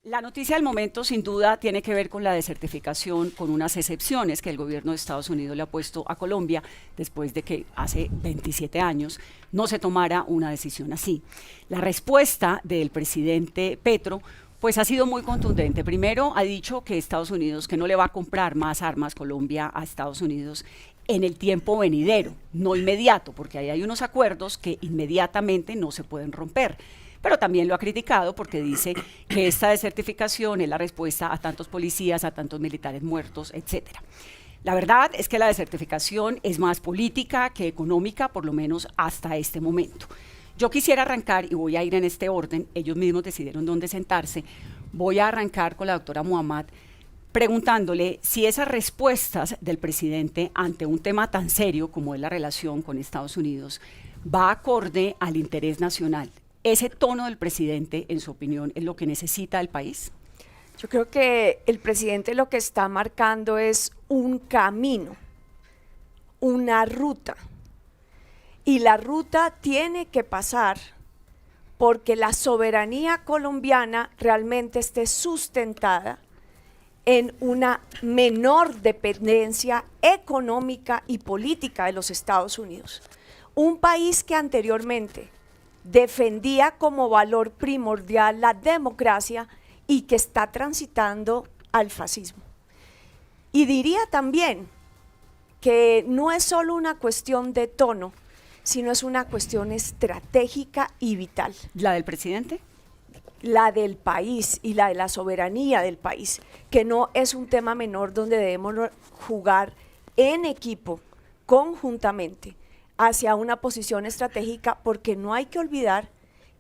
La noticia del momento, sin duda, tiene que ver con la desertificación, con unas excepciones que el gobierno de Estados Unidos le ha puesto a Colombia después de que hace 27 años no se tomara una decisión así. La respuesta del presidente Petro pues ha sido muy contundente. Primero ha dicho que Estados Unidos, que no le va a comprar más armas Colombia a Estados Unidos en el tiempo venidero, no inmediato, porque ahí hay unos acuerdos que inmediatamente no se pueden romper. Pero también lo ha criticado porque dice que esta desertificación es la respuesta a tantos policías, a tantos militares muertos, etcétera. La verdad es que la desertificación es más política que económica, por lo menos hasta este momento. Yo quisiera arrancar, y voy a ir en este orden, ellos mismos decidieron dónde sentarse, voy a arrancar con la doctora Muhammad, preguntándole si esas respuestas del presidente ante un tema tan serio como es la relación con Estados Unidos va acorde al interés nacional. ¿Ese tono del presidente, en su opinión, es lo que necesita el país? Yo creo que el presidente lo que está marcando es un camino, una ruta. Y la ruta tiene que pasar porque la soberanía colombiana realmente esté sustentada en una menor dependencia económica y política de los Estados Unidos. Un país que anteriormente defendía como valor primordial la democracia y que está transitando al fascismo. Y diría también que no es solo una cuestión de tono, sino es una cuestión estratégica y vital. ¿La del presidente? La del país y la de la soberanía del país, que no es un tema menor donde debemos jugar en equipo, conjuntamente, hacia una posición estratégica, porque no hay que olvidar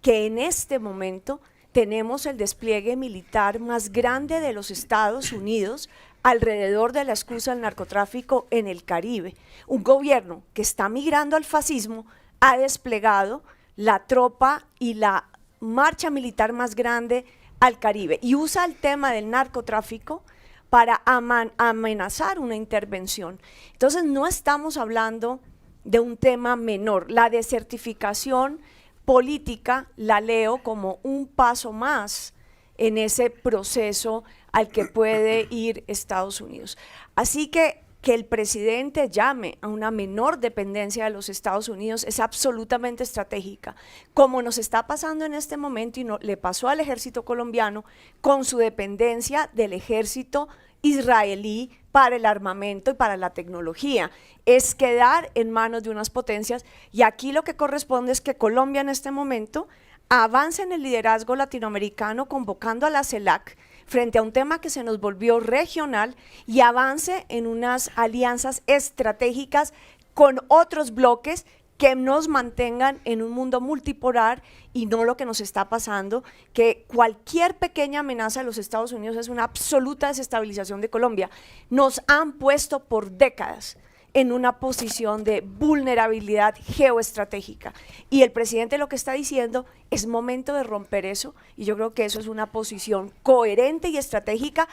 que en este momento tenemos el despliegue militar más grande de los Estados Unidos alrededor de la excusa del narcotráfico en el Caribe. Un gobierno que está migrando al fascismo ha desplegado la tropa y la marcha militar más grande al Caribe y usa el tema del narcotráfico para amenazar una intervención. Entonces no estamos hablando de un tema menor. La desertificación política la leo como un paso más en ese proceso al que puede ir Estados Unidos. Así que el presidente llame a una menor dependencia de los Estados Unidos es absolutamente estratégica, como nos está pasando en este momento y le pasó al ejército colombiano con su dependencia del ejército israelí para el armamento y para la tecnología. Es quedar en manos de unas potencias, y aquí lo que corresponde es que Colombia en este momento avance en el liderazgo latinoamericano convocando a la CELAC frente a un tema que se nos volvió regional y avance en unas alianzas estratégicas con otros bloques que nos mantengan en un mundo multipolar y no lo que nos está pasando, que cualquier pequeña amenaza de los Estados Unidos es una absoluta desestabilización de Colombia. Nos han puesto por décadas en una posición de vulnerabilidad geoestratégica y el presidente lo que está diciendo es momento de romper eso, y yo creo que eso es una posición coherente y estratégica,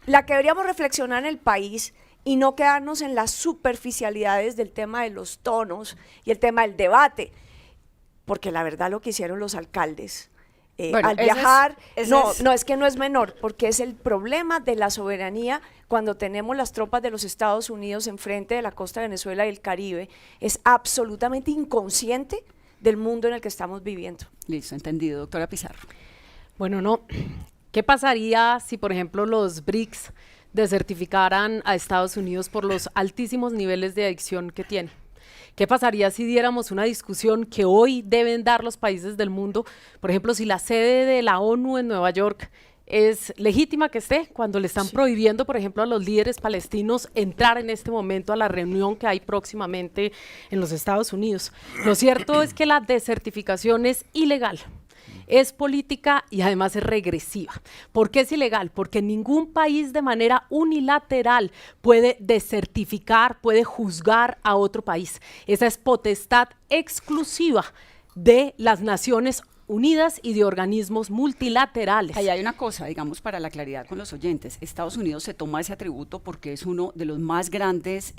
la que deberíamos reflexionar en el país y no quedarnos en las superficialidades del tema de los tonos y el tema del debate, porque la verdad lo que hicieron los alcaldes bueno, al viajar, es que no es menor, porque es el problema de la soberanía cuando tenemos las tropas de los Estados Unidos enfrente de la costa de Venezuela y el Caribe, es absolutamente inconsciente del mundo en el que estamos viviendo. Listo, entendido. Doctora Pizarro. Bueno, no, ¿qué pasaría si, por ejemplo, los BRICS desertificaran a Estados Unidos por los altísimos niveles de adicción que tiene? ¿Qué pasaría si diéramos una discusión que hoy deben dar los países del mundo? Por ejemplo, si la sede de la ONU en Nueva York es legítima que esté, cuando le están prohibiendo, por ejemplo, a los líderes palestinos entrar en este momento a la reunión que hay próximamente en los Estados Unidos. Lo cierto es que la desertificación es ilegal, es política y además es regresiva. ¿Por qué es ilegal? Porque ningún país de manera unilateral puede desertificar, puede juzgar a otro país. Esa es potestad exclusiva de las Naciones Unidas y de organismos multilaterales. Ahí hay una cosa, digamos, para la claridad con los oyentes. Estados Unidos se toma ese atributo porque es uno de los más grandes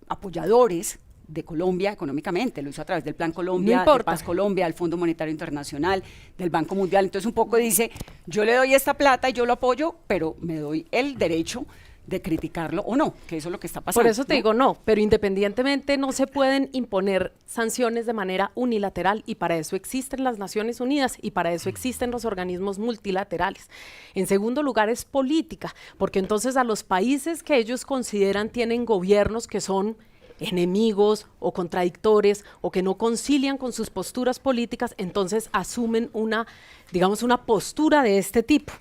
apoyadores de Colombia económicamente, lo hizo a través del Plan No Colombia, de importa. Paz Colombia, del Fondo Monetario Internacional, del Banco Mundial. Entonces un poco dice, yo le doy esta plata y yo lo apoyo, pero me doy el derecho de criticarlo o no, que eso es lo que está pasando. Por eso te ¿no? digo no, pero independientemente no se pueden imponer sanciones de manera unilateral y para eso existen las Naciones Unidas y para eso existen los organismos multilaterales. En segundo lugar es política, porque entonces a los países que ellos consideran tienen gobiernos que son enemigos o contradictores o que no concilian con sus posturas políticas, entonces asumen una, digamos, una postura de este tipo.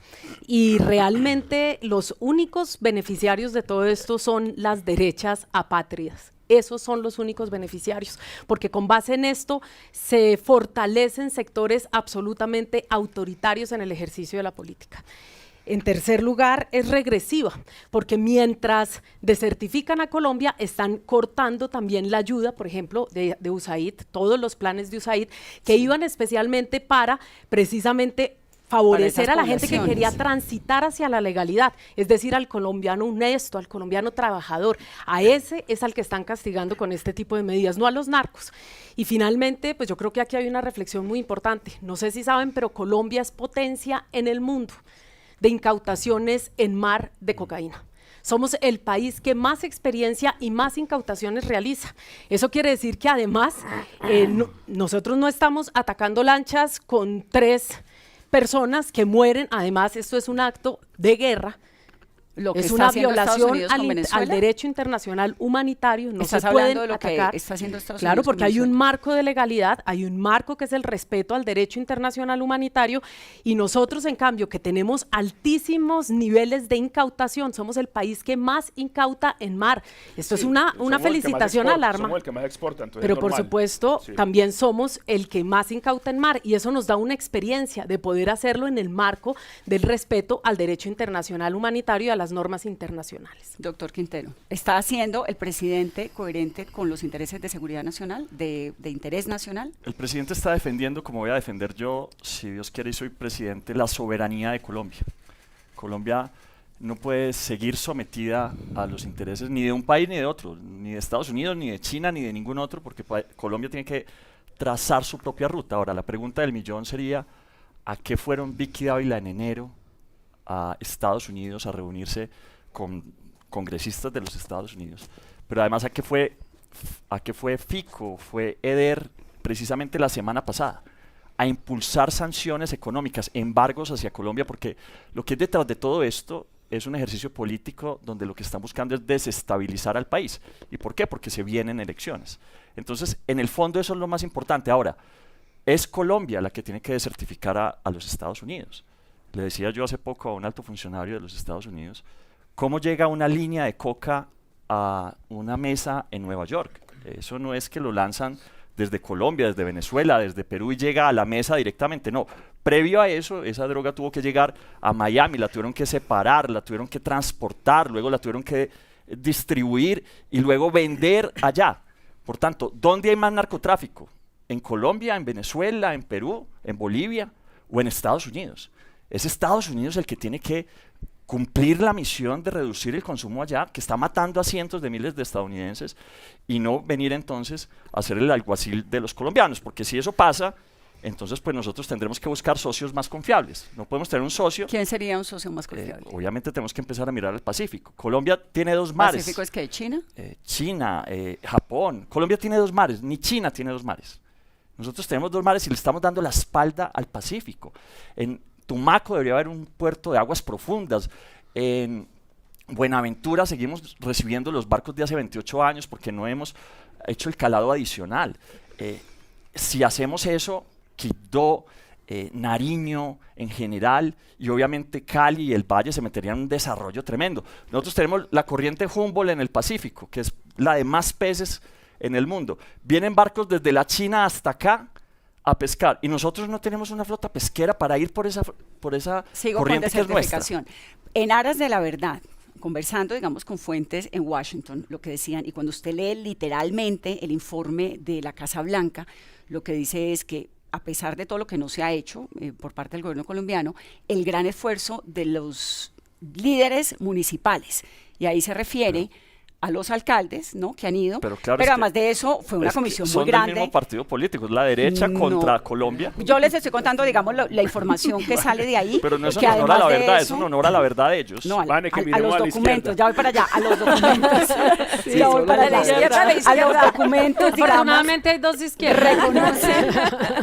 Y realmente los únicos beneficiarios de todo esto son las derechas apátridas. Esos son los únicos beneficiarios, porque con base en esto se fortalecen sectores absolutamente autoritarios en el ejercicio de la política. En tercer lugar, es regresiva, porque mientras desertifican a Colombia, están cortando también la ayuda, por ejemplo, de USAID, todos los planes de USAID, que iban especialmente para precisamente favorecer a la gente que quería transitar hacia la legalidad, es decir, al colombiano honesto, al colombiano trabajador. A ese es al que están castigando con este tipo de medidas, no a los narcos. Y finalmente, pues yo creo que aquí hay una reflexión muy importante. No sé si saben, pero Colombia es potencia en el mundo de incautaciones en mar de cocaína. Somos el país que más experiencia y más incautaciones realiza. Eso quiere decir que además nosotros no estamos atacando lanchas con 3 personas que mueren. Además, esto es un acto de guerra. Lo que Es está una haciendo Estados violación Unidos con al Venezuela. derecho internacional humanitario. No se Estás pueden hablando de lo que atacar. está haciendo Estados Claro, Unidos con porque hay un Venezuela. marco de legalidad, hay un marco que es el respeto al derecho internacional humanitario y nosotros, en cambio, que tenemos altísimos niveles de incautación, somos el país que más incauta en mar. Esto es una felicitación al arma. Somos el que más exporta, entonces Pero es por normal. supuesto, Sí. también somos el que más incauta en mar y eso nos da una experiencia de poder hacerlo en el marco del respeto al derecho internacional humanitario y a las normas internacionales. Doctor Quintero, ¿está haciendo el presidente coherente con los intereses de seguridad nacional, de interés nacional? El presidente está defendiendo, como voy a defender yo, si Dios quiere y soy presidente, la soberanía de Colombia. Colombia no puede seguir sometida a los intereses ni de un país ni de otro, ni de Estados Unidos, ni de China, ni de ningún otro, porque Colombia tiene que trazar su propia ruta. Ahora, la pregunta del millón sería, ¿a qué fueron Vicky Dávila en enero a Estados Unidos a reunirse con congresistas de los Estados Unidos? Pero además, ¿a qué fue FICO, fue EDER precisamente la semana pasada? A impulsar sanciones económicas, embargos hacia Colombia, porque lo que es detrás de todo esto es un ejercicio político donde lo que están buscando es desestabilizar al país. ¿Y por qué? Porque se vienen elecciones. Entonces, en el fondo eso es lo más importante. Ahora, es Colombia la que tiene que desertificar a los Estados Unidos. Le decía yo hace poco a un alto funcionario de los Estados Unidos, ¿cómo llega una línea de coca a una mesa en Nueva York? Eso no es que lo lanzan desde Colombia, desde Venezuela, desde Perú y llega a la mesa directamente. No, previo a eso, esa droga tuvo que llegar a Miami, la tuvieron que separar, la tuvieron que transportar, luego la tuvieron que distribuir y luego vender allá. Por tanto, ¿dónde hay más narcotráfico? ¿En Colombia, en Venezuela, en Perú, en Bolivia o en Estados Unidos? Es Estados Unidos el que tiene que cumplir la misión de reducir el consumo allá, que está matando a cientos de miles de estadounidenses, y no venir entonces a ser el alguacil de los colombianos, porque si eso pasa, entonces pues nosotros tendremos que buscar socios más confiables. No podemos tener un socio. ¿Quién sería un socio más confiable? Obviamente tenemos que empezar a mirar al Pacífico. Colombia tiene 2 mares. ¿Pacífico es que China? China, Japón. Colombia tiene 2 mares, ni China tiene 2 mares. Nosotros tenemos 2 mares y le estamos dando la espalda al Pacífico. En Tumaco debería haber un puerto de aguas profundas. En Buenaventura seguimos recibiendo los barcos de hace 28 años porque no hemos hecho el calado adicional. Si hacemos eso, Quibdó, Nariño en general y obviamente Cali y el Valle se meterían en un desarrollo tremendo. Nosotros tenemos la corriente Humboldt en el Pacífico, que es la de más peces en el mundo. Vienen barcos desde la China hasta acá a pescar y nosotros no tenemos una flota pesquera para ir por esa Sigo corriente con que es nuestra. desertificación. En aras de la verdad, conversando, digamos, con fuentes en Washington, lo que decían, y cuando usted lee literalmente el informe de la Casa Blanca, lo que dice es que a pesar de todo lo que no se ha hecho por parte del gobierno colombiano, el gran esfuerzo de los líderes municipales, y ahí se refiere a los alcaldes, ¿no? Que han ido, Pero claro, pero es además que- de eso fue una es que comisión son muy del mismo grande. partido político, es la derecha No. contra Colombia. Yo les estoy contando, digamos, la información que sale de ahí. Pero no es que un honor a la además de verdad, es eso- un honor a la verdad de ellos. No, Vane, que a miremos los a la documentos, izquierda. ya voy para allá, a los documentos. Sí, ya voy solo para de la allá. izquierda a la A los izquierda. documentos, digamos, Afortunadamente hay dos izquierdas.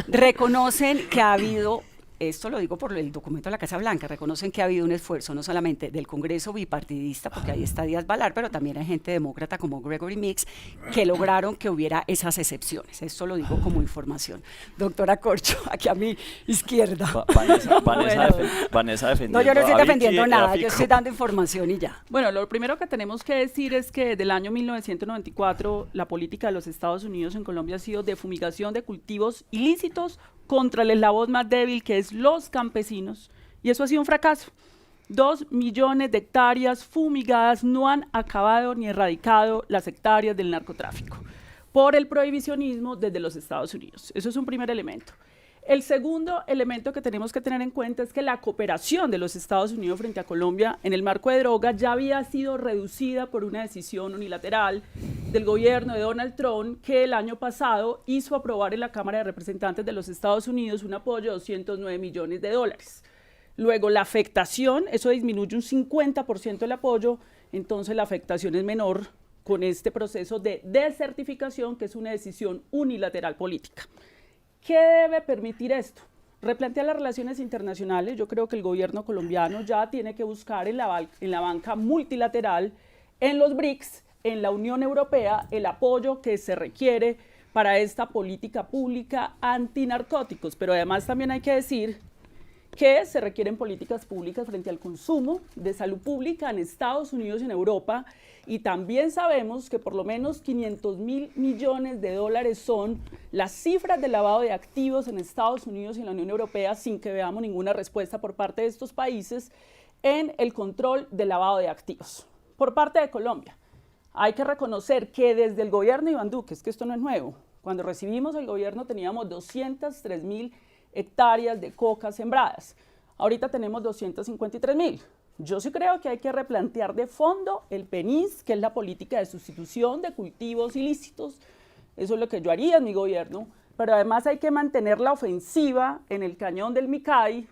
reconocen que ha habido, esto lo digo por el documento de la Casa Blanca, reconocen que ha habido un esfuerzo no solamente del Congreso bipartidista, porque ahí está Díaz Balar, pero también hay gente demócrata como Gregory Meeks, que lograron que hubiera esas excepciones. Esto lo digo como información. Doctora Corcho, aquí a mi izquierda. Vanessa Bueno. Vanessa defendiendo No, yo no estoy a Vicky defendiendo y a nada, yo Fico. estoy dando información y ya. Bueno, lo primero que tenemos que decir es que desde el año 1994 la política de los Estados Unidos en Colombia ha sido de fumigación de cultivos ilícitos contra el eslabón más débil, que es los campesinos, y eso ha sido un fracaso. 2 millones de hectáreas fumigadas no han acabado ni erradicado las hectáreas del narcotráfico por el prohibicionismo desde los Estados Unidos. Eso es un primer elemento. El segundo elemento que tenemos que tener en cuenta es que la cooperación de los Estados Unidos frente a Colombia en el marco de drogas ya había sido reducida por una decisión unilateral del gobierno de Donald Trump, que el año pasado hizo aprobar en la Cámara de Representantes de los Estados Unidos un apoyo de $209 millones. Luego, la afectación, eso disminuye un 50% el apoyo, entonces la afectación es menor con este proceso de desertificación, que es una decisión unilateral política. ¿Qué debe permitir esto? Replantear las relaciones internacionales. Yo creo que el gobierno colombiano ya tiene que buscar en la banca multilateral, en los BRICS, en la Unión Europea, el apoyo que se requiere para esta política pública antinarcóticos. Pero además también hay que decir que se requieren políticas públicas frente al consumo de salud pública en Estados Unidos y en Europa, y también sabemos que por lo menos $500.000 millones son las cifras de lavado de activos en Estados Unidos y en la Unión Europea, sin que veamos ninguna respuesta por parte de estos países en el control del lavado de activos. Por parte de Colombia, hay que reconocer que desde el gobierno de Iván Duque, es que esto no es nuevo, cuando recibimos el gobierno teníamos 203.000 hectáreas de coca sembradas. Ahorita tenemos 253.000. Yo sí creo que hay que replantear de fondo el PENIS, que es la política de sustitución de cultivos ilícitos. Eso es lo que yo haría en mi gobierno. Pero además hay que mantener la ofensiva en el cañón del Micay,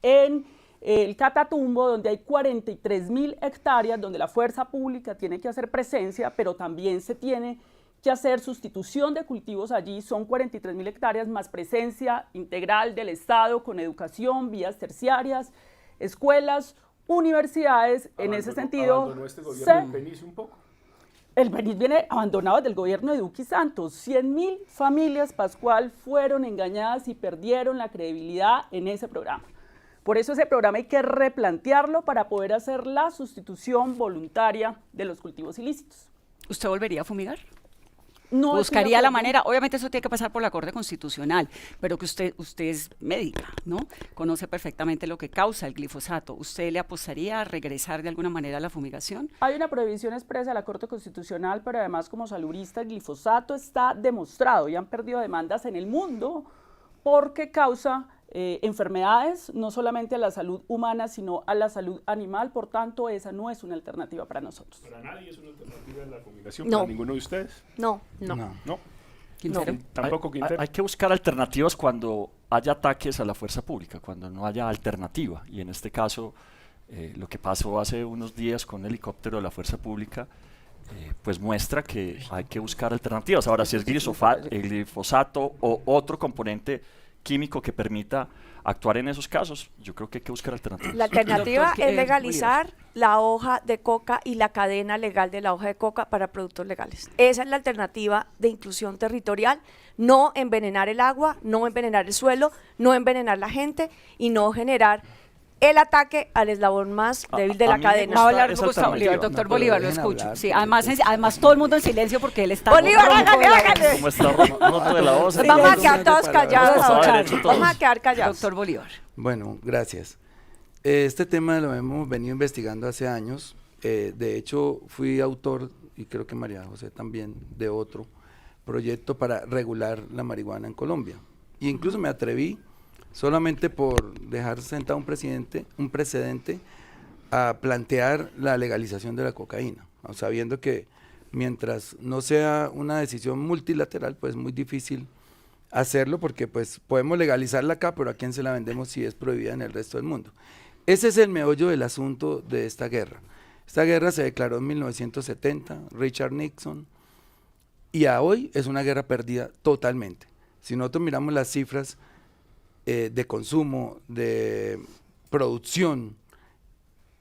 en el Catatumbo, donde hay 43.000 hectáreas, donde la fuerza pública tiene que hacer presencia, pero también se tiene que hacer sustitución de cultivos allí. Son 43.000 hectáreas más presencia integral del Estado con educación, vías terciarias, escuelas, universidades. En ese sentido, ¿Abandonó este gobierno el PENIS un poco? el PENIS viene abandonado del gobierno de Duque y Santos. 100.000 familias, Pascual, fueron engañadas y perdieron la credibilidad en ese programa. Por eso ese programa hay que replantearlo para poder hacer la sustitución voluntaria de los cultivos ilícitos. ¿Usted volvería a fumigar? No Buscaría estoy de la acuerdo. manera, obviamente eso tiene que pasar por la Corte Constitucional, pero que usted es médica, ¿no? Conoce perfectamente lo que causa el glifosato. ¿Usted le apostaría a regresar de alguna manera a la fumigación? Hay una prohibición expresa de la Corte Constitucional, pero además como salurista el glifosato está demostrado y han perdido demandas en el mundo porque causa enfermedades, no solamente a la salud humana, sino a la salud animal. Por tanto, esa no es una alternativa para nosotros. Para nadie es una alternativa de la fumigación, No. para ninguno de ustedes. No. No. Quintero. Tampoco Quintero. Hay que buscar alternativas cuando haya ataques a la fuerza pública, cuando no haya alternativa. Y en este caso, lo que pasó hace unos días con un helicóptero de la fuerza pública, pues muestra que hay que buscar alternativas. Ahora, si es el glifosato o otro componente químico que permita actuar en esos casos, yo creo que hay que buscar alternativas. La alternativa Doctor, es legalizar la hoja de coca y la cadena legal de la hoja de coca para productos legales. Esa es la alternativa de inclusión territorial, no envenenar el agua, no envenenar el suelo, no envenenar la gente y no generar el ataque al eslabón más débil de a la mí me cadena. Va a gusta hablar esa Gustavo Bolívar, alternativa. doctor No, pero Bolívar, lo dejen escucho. hablar, Sí, porque- además todo el mundo en silencio porque él está Bolívar, ronco hágale, de la hágale. voz. Como está roto de la voz. Nos vamos a Sí, quedar no, todos no, callados no, no, ahora. derecho todos. Vamos a quedar callados. Doctor Bolívar. Bueno, gracias. Este tema lo hemos venido investigando hace años. De hecho, fui autor, y creo que María José también, de otro proyecto para regular la marihuana en Colombia. Y incluso me atreví, solamente por dejar sentado un precedente, a plantear la legalización de la cocaína, sabiendo que mientras no sea una decisión multilateral, pues es muy difícil hacerlo porque pues podemos legalizarla acá, pero ¿a quién se la vendemos si es prohibida en el resto del mundo? Ese es el meollo del asunto de esta guerra. Esta guerra se declaró en 1970, Richard Nixon, y a hoy es una guerra perdida totalmente. Si nosotros miramos las cifras de consumo, de producción,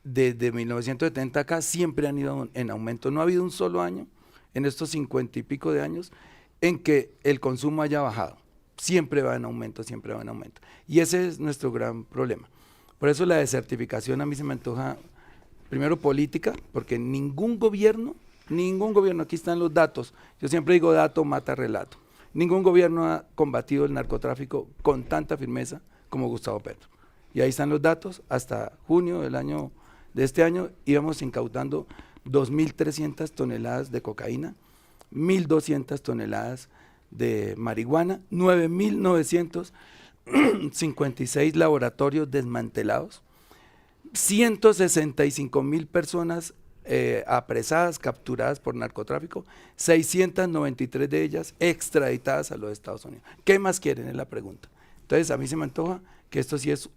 desde 1970 acá siempre han ido en aumento. No ha habido un solo año en estos 50 y pico de años en que el consumo haya bajado. Siempre va en aumento, siempre va en aumento. Y ese es nuestro gran problema. Por eso la desertificación a mí se me antoja, primero política, porque ningún gobierno, aquí están los datos, yo siempre digo dato mata relato, ningún gobierno ha combatido el narcotráfico con tanta firmeza como Gustavo Petro. Y ahí están los datos, hasta junio de este año íbamos incautando 2.300 toneladas de cocaína, 1.200 toneladas de marihuana, 9.956 laboratorios desmantelados, 165.000 personas apresadas, capturadas por narcotráfico, 693 de ellas extraditadas a los Estados Unidos. ¿Qué más quieren? Es la pregunta. Entonces a mí se me antoja que esto sí es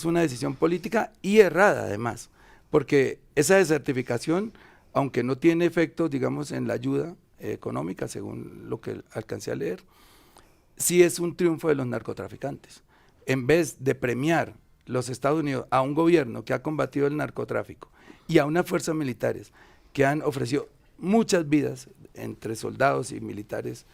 una decisión política y errada además, porque esa desertificación, aunque no tiene efectos, digamos, en la ayuda económica, según lo que alcancé a leer, sí es un triunfo de los narcotraficantes. En vez de premiar los Estados Unidos a un gobierno que ha combatido el narcotráfico y a unas fuerzas militares que han ofrecido muchas vidas entre soldados y militares,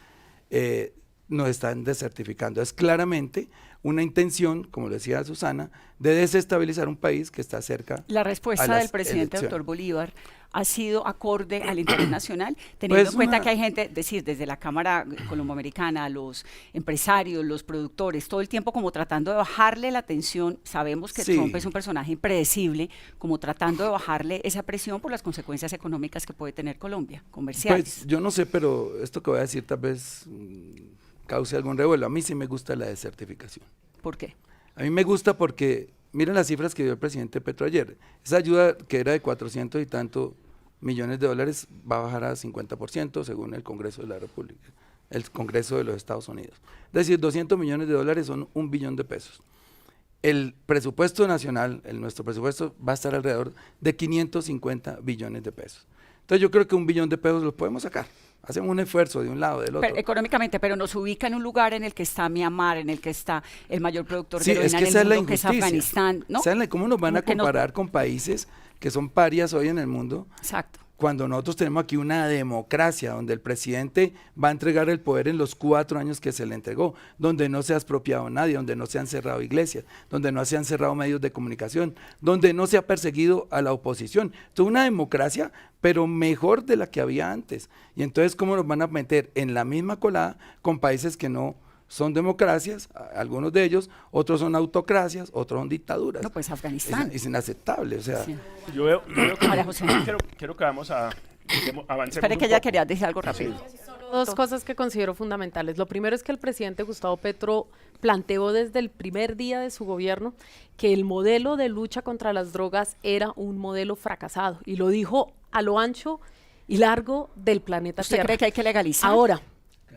nos están desertificando. Es claramente una intención, como lo decía Susana, de desestabilizar un país que está cerca. La respuesta a las del presidente elecciones. doctor Bolívar ha sido acorde al interés nacional, teniendo Pues en cuenta una- que hay gente, desde la Cámara Colomboamericana, los empresarios, los productores, todo el tiempo como tratando de bajarle la tensión. Sabemos que Sí. Trump es un personaje impredecible, como tratando de bajarle esa presión por las consecuencias económicas que puede tener Colombia, comerciales. Pues yo no sé, pero esto que voy a decir tal vez cause algún revuelo. A mí sí me gusta la desertificación. ¿Por qué? A mí me gusta porque, miren las cifras que dio el presidente Petro ayer. Esa ayuda que era de 400 y tanto millones de dólares va a bajar a 50% según el Congreso de la República, el Congreso de los Estados Unidos. Es decir, 200 millones de dólares son 1 billón de pesos. El presupuesto nacional, nuestro presupuesto va a estar alrededor de 550 billones de pesos. Entonces yo creo que 1 billón de pesos los podemos sacar. Hacemos un esfuerzo de un lado, del otro. Económicamente, pero nos ubica en un lugar en el que está Myanmar, en el que está el mayor productor Sí, de heroína es que en esa el es la mundo, que es injusticia. Afganistán, ¿no? ¿Cómo nos van a Como que nos- comparar con países que son parias hoy en el mundo? Exacto. Cuando nosotros tenemos aquí una democracia donde el presidente va a entregar el poder en los 4 años que se le entregó, donde no se ha expropiado nadie, donde no se han cerrado iglesias, donde no se han cerrado medios de comunicación, donde no se ha perseguido a la oposición. Esto es una democracia, pero mejor de la que había antes. Y entonces, ¿cómo nos van a meter en la misma colada con países que no son democracias, algunos de ellos, otros son autocracias, otros son dictaduras? No, pues Afganistán. Es inaceptable, o sea… Sí. Yo veo que María José. quiero que vamos a avancemos Espere que un ella poco. quería decir algo rápido. Dos cosas que considero fundamentales. Lo primero es que el presidente Gustavo Petro planteó desde el primer día de su gobierno que el modelo de lucha contra las drogas era un modelo fracasado y lo dijo a lo ancho y largo del planeta ¿Usted Tierra. cree que hay que legalizar? Ahora,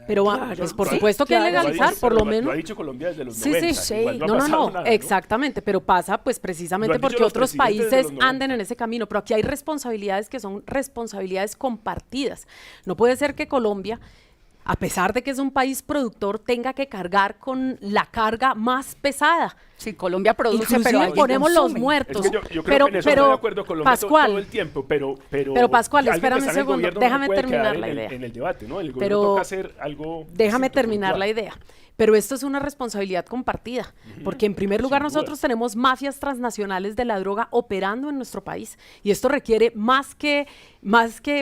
pero pues por supuesto que hay que claro. legalizar, por lo menos. Lo ha dicho Colombia desde los Sí, 90. sí, igual no, ha pasado nada, ¿no? exactamente, pero pasa pues Lo precisamente han dicho porque los otros presidentes de países los 90. anden en ese camino, pero aquí hay responsabilidades que son responsabilidades compartidas. No puede ser que Colombia, a pesar de que es un país productor, tenga que cargar con la carga más pesada. Sí, Colombia produce, Inclusive pero alguien ponemos los consume. muertos. Es que yo creo que en eso estoy de acuerdo con Colombia Pascual, todo el tiempo, pero Pascual, alguien que espérame está un en el segundo, gobierno no déjame puede terminar quedar la en idea. en el debate, ¿no? El gobierno Pero toca hacer algo. Déjame sí, terminar puntual. la idea. Pero esto es una responsabilidad compartida, porque en primer lugar Sin duda. nosotros tenemos mafias transnacionales de la droga operando en nuestro país y esto requiere más que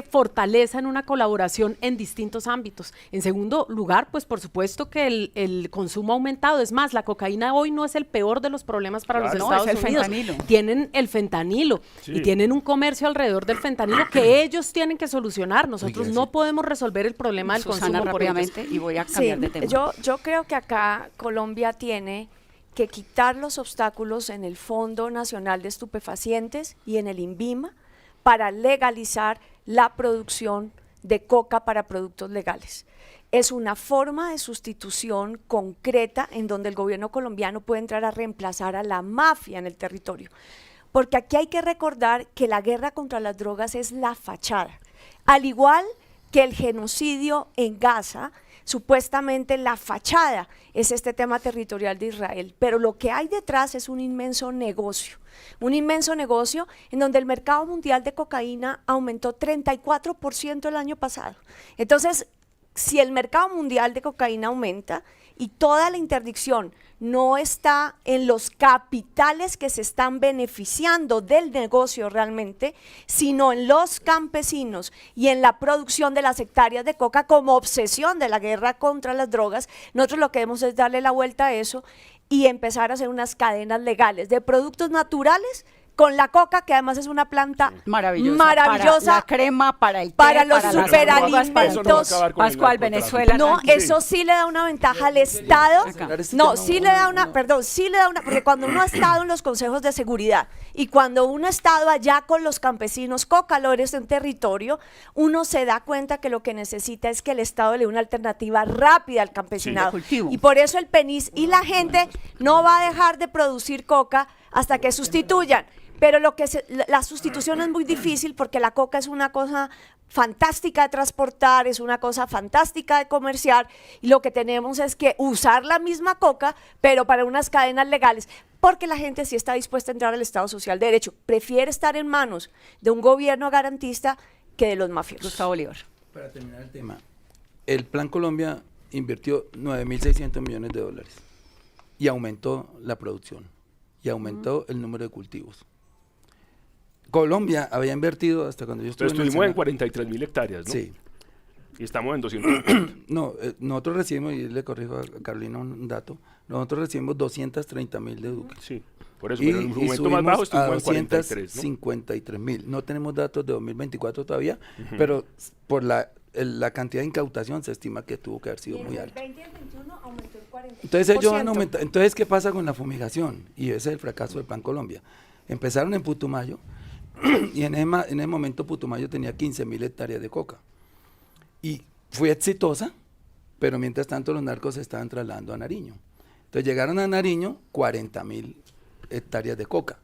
fortaleza en una colaboración en distintos ámbitos. En segundo lugar, pues por supuesto que el consumo ha aumentado. Es más, la cocaína hoy no es el peor de los problemas para Claro. los No, es Estados el Unidos. fentanilo. Tienen el fentanilo Sí. y tienen un comercio alrededor del fentanilo que ellos tienen que solucionar. Nosotros Oiga, no sí. podemos resolver el problema del Susana, consumo por ellos. rápidamente, y voy a Sí, cambiar de tema. yo creo que acá Colombia tiene que quitar los obstáculos en el Fondo Nacional de Estupefacientes y en el INVIMA para legalizar la producción de coca para productos legales. Es una forma de sustitución concreta en donde el gobierno colombiano puede entrar a reemplazar a la mafia en el territorio. Porque aquí hay que recordar que la guerra contra las drogas es la fachada. Al igual que el genocidio en Gaza, supuestamente la fachada es este tema territorial de Israel, pero lo que hay detrás es un inmenso negocio en donde el mercado mundial de cocaína aumentó 34% el año pasado. Entonces, si el mercado mundial de cocaína aumenta y toda la interdicción no está en los capitales que se están beneficiando del negocio realmente, sino en los campesinos y en la producción de las hectáreas de coca como obsesión de la guerra contra las drogas, nosotros lo que debemos es darle la vuelta a eso y empezar a hacer unas cadenas legales de productos naturales con la coca, que además es una planta Maravillosa. maravillosa Para la crema, para el té, para los las superalimentos. drogas, Eso no va a acabar con el Pascual, narcotráfico. Venezuela. No, tranquilo. eso sí le da una ventaja al Estado. No, sí le da una, perdón, sí le da una, porque cuando uno ha estado en los consejos de seguridad y cuando uno ha estado allá con los campesinos cocalores en territorio, uno se da cuenta que lo que necesita es que el Estado le dé una alternativa rápida al campesinado. Sí, de cultivo. Y por eso el PENIS y la gente no va a dejar de producir coca hasta que sustituyan. Pero la sustitución es muy difícil porque la coca es una cosa fantástica de transportar, es una cosa fantástica de comerciar, y lo que tenemos es que usar la misma coca, pero para unas cadenas legales, porque la gente sí está dispuesta a entrar al Estado Social de Derecho, prefiere estar en manos de un gobierno garantista que de los mafiosos. Gustavo Bolívar. Para terminar el tema, el Plan Colombia invirtió 9.600 millones de dólares y aumentó la producción y aumentó el número de cultivos. Colombia había invertido hasta cuando yo estuve Entonces en el estuvimos en Senado. 43.000 hectáreas, ¿no? Sí. Y estamos en 200. No, nosotros recibimos, y le corrijo a Carolina un dato, nosotros recibimos 230.000 de Duque. Sí, por eso, pero en el momento más bajo estuvimos en 43, ¿no? 253.000. No tenemos datos de 2024 todavía, pero por la cantidad de incautación se estima que tuvo que haber sido muy alta. Entonces ellos han aumentado. Entonces, ¿qué pasa con la fumigación? Y ese es el fracaso del Plan Colombia. Empezaron en Putumayo y en ese momento Putumayo tenía 15.000 hectáreas de coca. Y fue exitosa, pero mientras tanto los narcos se estaban trasladando a Nariño. Entonces llegaron a Nariño 40.000 hectáreas de coca.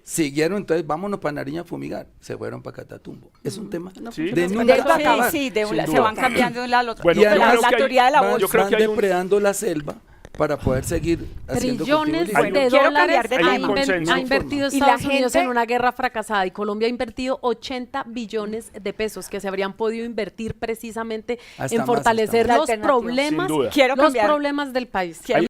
Siguieron, entonces vámonos para Nariño a fumigar. Se fueron para Catatumbo. Es un tema Sí. de Sí, nunca Sí, acabar. sí, Sin se duda. van cambiando de un lado al otro. Bueno, Y yo además creo la que hay- teoría de la van, bolsa. yo creo van que hay un- depredando la selva para poder seguir haciendo Trillones cultivos de libres. Quiero dólares cambiar de ha, tema. consenso. ha invertido Y la Estados Unidos gente- en una guerra fracasada, y Colombia ha invertido 80 billones de pesos que se habrían podido invertir precisamente Hasta en más, fortalecer hasta más. los La alternativa. problemas, Sin duda. Quiero los cambiar. problemas del país. Quiero